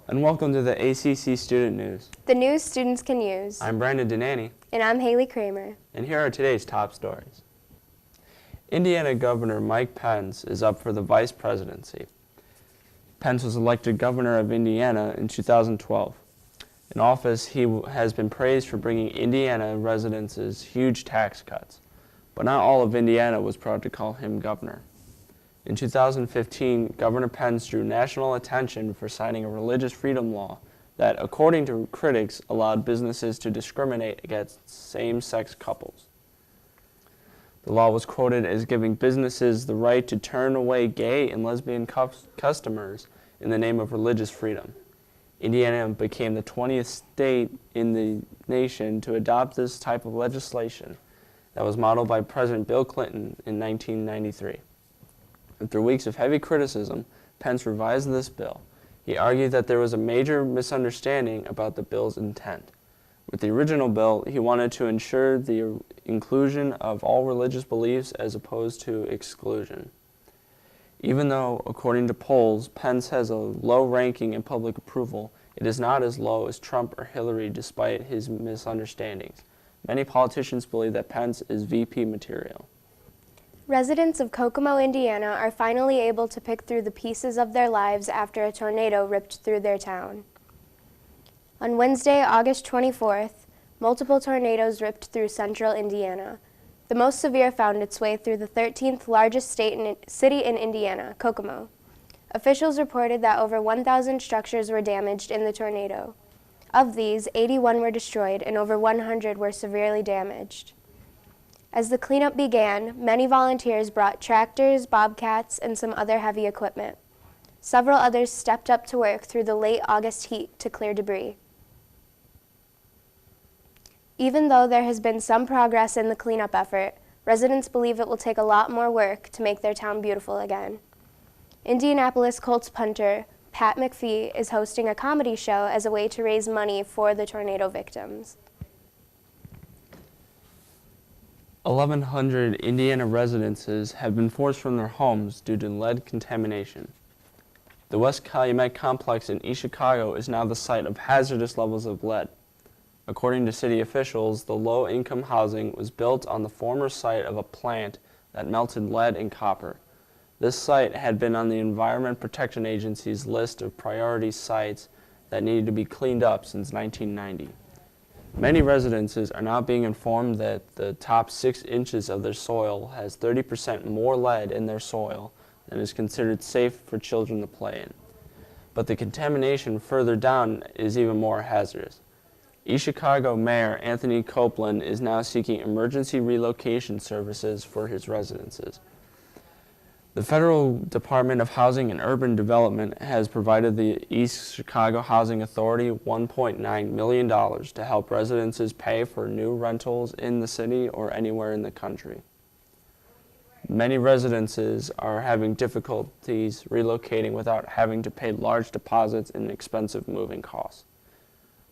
And welcome to the ACC Student News. The news students can use. I'm Brandon Denani. And I'm Haley Kramer. And here are today's top stories. Indiana Governor Mike Pence is up for the vice presidency. Pence was elected governor of Indiana in 2012. In office, he has been praised for bringing Indiana residents huge tax cuts. But not all of Indiana was proud to call him governor. In 2015, Governor Pence drew national attention for signing a religious freedom law that, according to critics, allowed businesses to discriminate against same-sex couples. The law was quoted as giving businesses the right to turn away gay and lesbian customers in the name of religious freedom. Indiana became the 20th state in the nation to adopt this type of legislation that was modeled by President Bill Clinton in 1993. After weeks of heavy criticism, Pence revised this bill. He argued that there was a major misunderstanding about the bill's intent. With the original bill, he wanted to ensure the inclusion of all religious beliefs as opposed to exclusion. Even though, according to polls, Pence has a low ranking in public approval, it is not as low as Trump or Hillary despite his misunderstandings. Many politicians believe that Pence is VP material. Residents of Kokomo, Indiana are finally able to pick through the pieces of their lives after a tornado ripped through their town. On Wednesday, August 24th, multiple tornadoes ripped through central Indiana. The most severe found its way through the 13th largest city in Indiana, Kokomo. Officials reported that over 1,000 structures were damaged in the tornado. Of these, 81 were destroyed and over 100 were severely damaged. As the cleanup began, many volunteers brought tractors, bobcats, and some other heavy equipment. Several others stepped up to work through the late August heat to clear debris. Even though there has been some progress in the cleanup effort, residents believe it will take a lot more work to make their town beautiful again. Indianapolis Colts punter Pat McPhee is hosting a comedy show as a way to raise money for the tornado victims. 1,100 Indiana residences have been forced from their homes due to lead contamination. The West Calumet complex in East Chicago is now the site of hazardous levels of lead. According to city officials, the low-income housing was built on the former site of a plant that melted lead and copper. This site had been on the Environment Protection Agency's list of priority sites that needed to be cleaned up since 1990. Many residences are now being informed that the top 6 inches of their soil has 30% more lead in their soil than is considered safe for children to play in. But the contamination further down is even more hazardous. East Chicago Mayor Anthony Copeland is now seeking emergency relocation services for his residences. The Federal Department of Housing and Urban Development has provided the East Chicago Housing Authority $1.9 million to help residences pay for new rentals in the city or anywhere in the country. Many residences are having difficulties relocating without having to pay large deposits and expensive moving costs.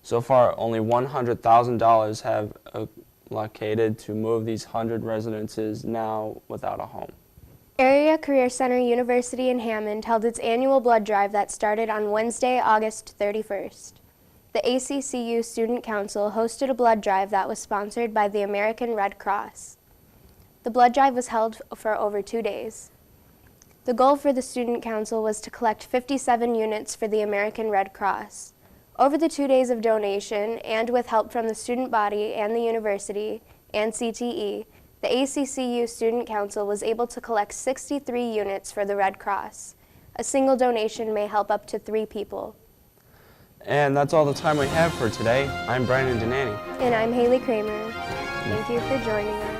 So far, only $100,000 have allocated to move these 100 residences now without a home. Area Career Center University in Hammond held its annual blood drive that started on Wednesday, August 31st. The ACCU Student Council hosted a blood drive that was sponsored by the American Red Cross. The blood drive was held for over 2 days. The goal for the Student Council was to collect 57 units for the American Red Cross. Over the 2 days of donation, and with help from the student body and the university and CTE, the ACCU Student Council was able to collect 63 units for the Red Cross. A single donation may help up to 3 people. And that's all the time we have for today. I'm Brandon Denani. And I'm Haley Kramer. Thank you for joining us.